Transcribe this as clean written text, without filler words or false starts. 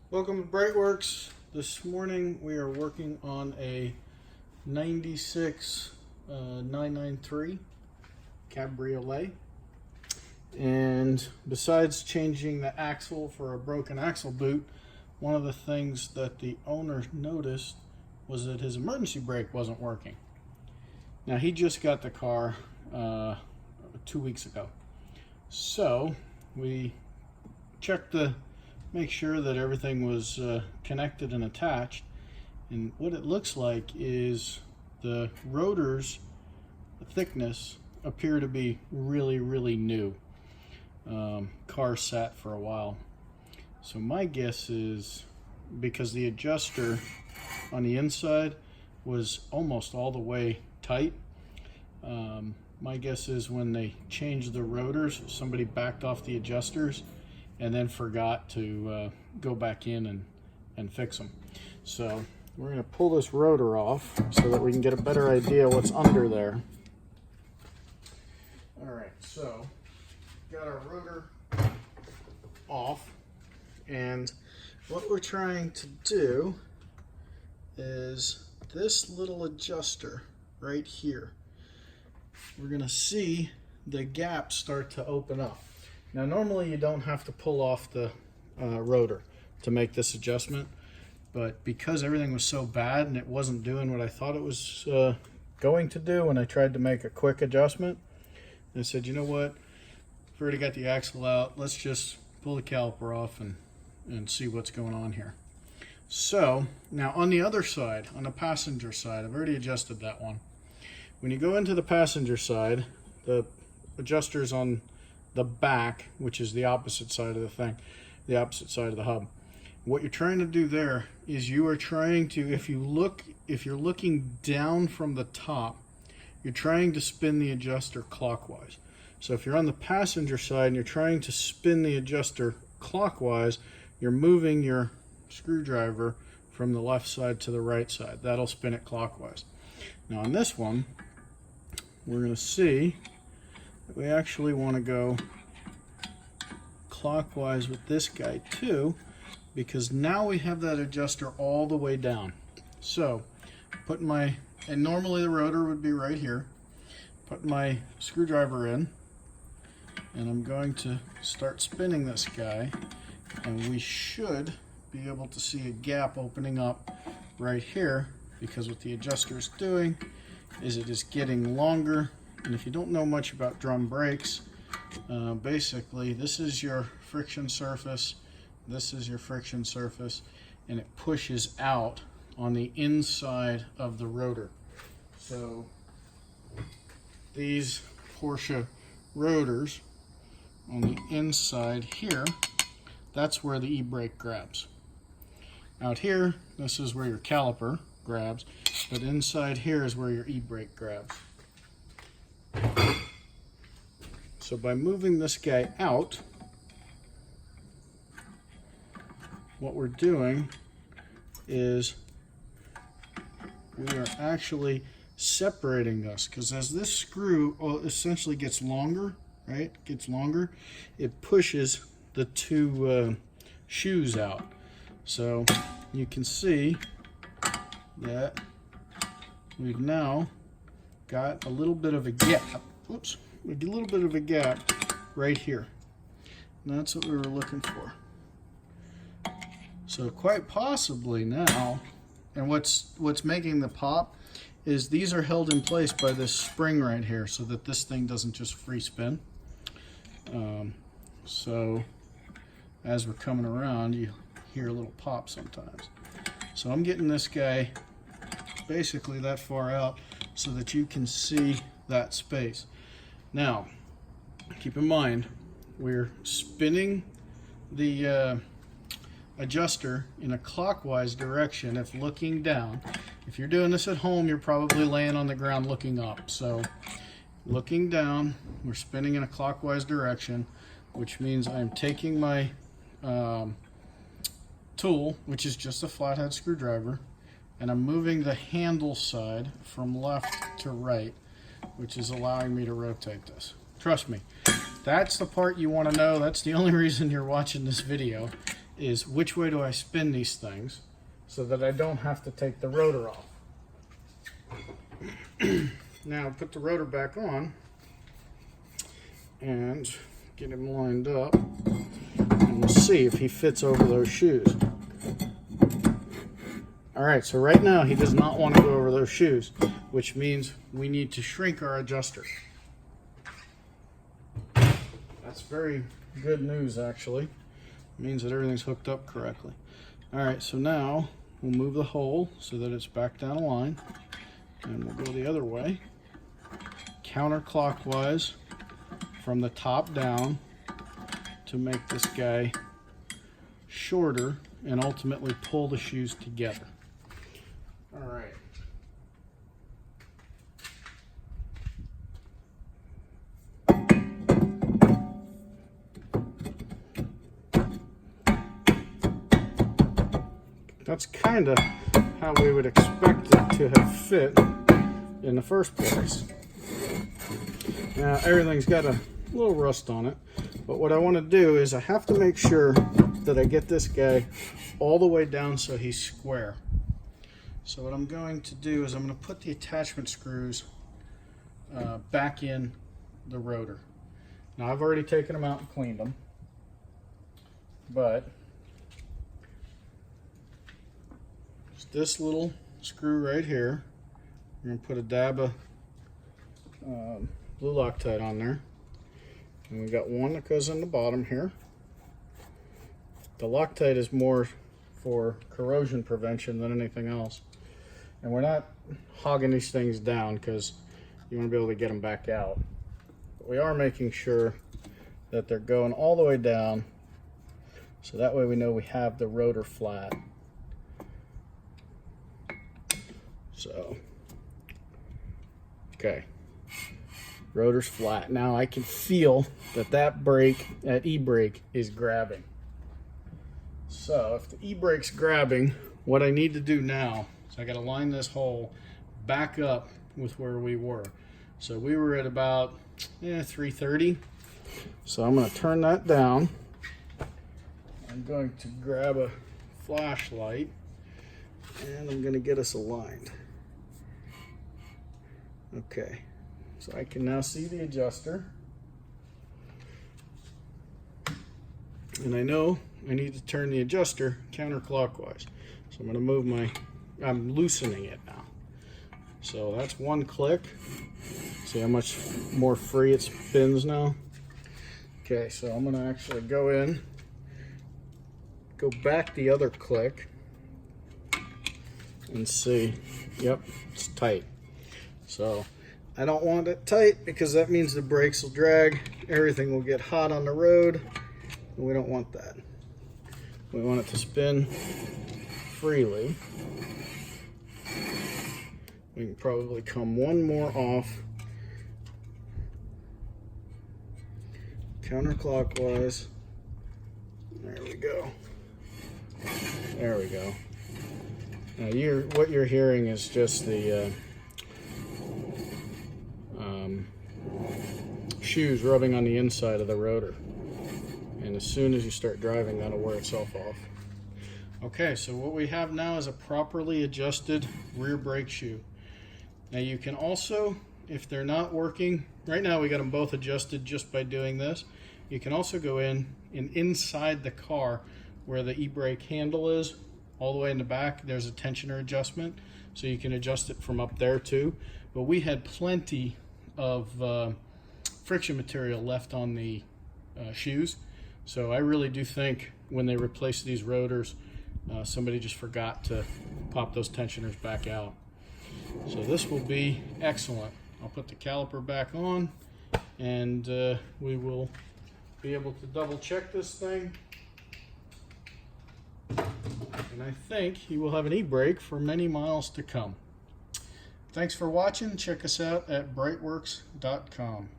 Welcome to BreitWerks. This morning we are working on a 96 993 Cabriolet. And besides changing the axle for a broken axle boot, one of the things that the owner noticed was that his emergency brake wasn't working. Now he just got the car 2 weeks ago. So we checked to make sure that everything was connected and attached, and what it looks like is the rotors thickness appear to be really new. Car sat for a while, so my guess is because the adjuster on the inside was almost all the way tight. My guess is when they changed the rotors, somebody backed off the adjusters and then forgot to go back in and fix them. So we're going to pull this rotor off so that we can get a better idea what's under there. Alright, so got our rotor off, and what we're trying to do is this little adjuster right here. We're going to see the gap start to open up. Now normally you don't have to pull off the rotor to make this adjustment, but because everything was so bad and it wasn't doing what I thought it was going to do when I tried to make a quick adjustment, I said, you know what, I've already got the axle out, let's just pull the caliper off and see what's going on here. So now on the other side, on the passenger side, I've already adjusted that one. When you go into the passenger side, the adjuster's on the back, which is the opposite side of the thing, the opposite side of the hub. What you're trying to do there is you are trying to, if you're looking down from the top, you're trying to spin the adjuster clockwise. So if you're on the passenger side and you're trying to spin the adjuster clockwise, you're moving your screwdriver from the left side to the right side. That'll spin it clockwise. Now on this one, we're going to see we actually want to go clockwise with this guy too, because now we have that adjuster all the way down. So put and normally the rotor would be right here, put my screwdriver in, and I'm going to start spinning this guy, and we should be able to see a gap opening up right here, because what the adjuster is doing is it is getting longer. And if you don't know much about drum brakes, basically this is your friction surface, this is your friction surface, and it pushes out on the inside of the rotor. So these Porsche rotors on the inside here, that's where the e-brake grabs. Out here, this is where your caliper grabs, but inside here is where your e-brake grabs. So by moving this guy out, what we're doing is we are actually separating this, because as this screw essentially gets longer, right, it pushes the two shoes out. So you can see that we've now got a little bit of a gap. Oops, a little bit of a gap right here. And that's what we were looking for. So quite possibly now, and what's making the pop is these are held in place by this spring right here, so that this thing doesn't just free spin. So as we're coming around, you hear a little pop sometimes. So I'm getting this guy basically that far out so that you can see that space. Now, keep in mind, we're spinning the adjuster in a clockwise direction if looking down. If you're doing this at home, you're probably laying on the ground looking up. So looking down, we're spinning in a clockwise direction, which means I'm taking my tool, which is just a flathead screwdriver, and I'm moving the handle side from left to right, which is allowing me to rotate this. Trust me, that's the part you want to know. That's the only reason you're watching this video, is which way do I spin these things so that I don't have to take the rotor off. Now put the rotor back on and get him lined up, and we'll see if he fits over those shoes. Alright, so right now he does not want to go over those shoes, which means we need to shrink our adjuster. That's very good news, actually. It means that everything's hooked up correctly. Alright, so now we'll move the hole so that it's back down a line, and we'll go the other way, counterclockwise from the top down to make this guy shorter and ultimately pull the shoes together. All right. That's kind of how we would expect it to have fit in the first place. Now everything's got a little rust on it, but what I want to do is I have to make sure that I get this guy all the way down so he's square. So what I'm going to do is I'm going to put the attachment screws back in the rotor. Now I've already taken them out and cleaned them, but just this little screw right here, we're going to put a dab of blue Loctite on there, and we got one that goes in the bottom here. The Loctite is more for corrosion prevention than anything else, and we're not hogging these things down because you want to be able to get them back out, but we are making sure that they're going all the way down so that way we know we have the rotor flat. So okay, rotor's flat. Now I can feel that brake, that e-brake, is grabbing. So if the e-brake's grabbing, what I need to do now is I got to line this hole back up with where we were. So we were at about 330. So I'm going to turn that down. I'm going to grab a flashlight and I'm going to get us aligned. Okay, so I can now see the adjuster, and I know I need to turn the adjuster counterclockwise. So I'm going to move I'm loosening it now. So that's one click. See how much more free it spins now? Okay, so I'm going to actually go back the other click and see. Yep, it's tight. So I don't want it tight because that means the brakes will drag, everything will get hot on the road, and we don't want that. We want it to spin freely. We can probably come one more off, counterclockwise. There we go. There we go. Now what you're hearing is just the shoes rubbing on the inside of the rotor, and as soon as you start driving, that'll wear itself off. Okay, so what we have now is a properly adjusted rear brake shoe. Now you can also, if they're not working right now, we got them both adjusted just by doing this. You can also go in and inside the car where the e-brake handle is, all the way in the back, there's a tensioner adjustment, so you can adjust it from up there too. But we had plenty of friction material left on the shoes, so I really do think when they replace these rotors, somebody just forgot to pop those tensioners back out. So this will be excellent. I'll put the caliper back on, and we will be able to double check this thing. And I think he will have an e-brake for many miles to come. Thanks for watching. Check us out at BreitWerks.com.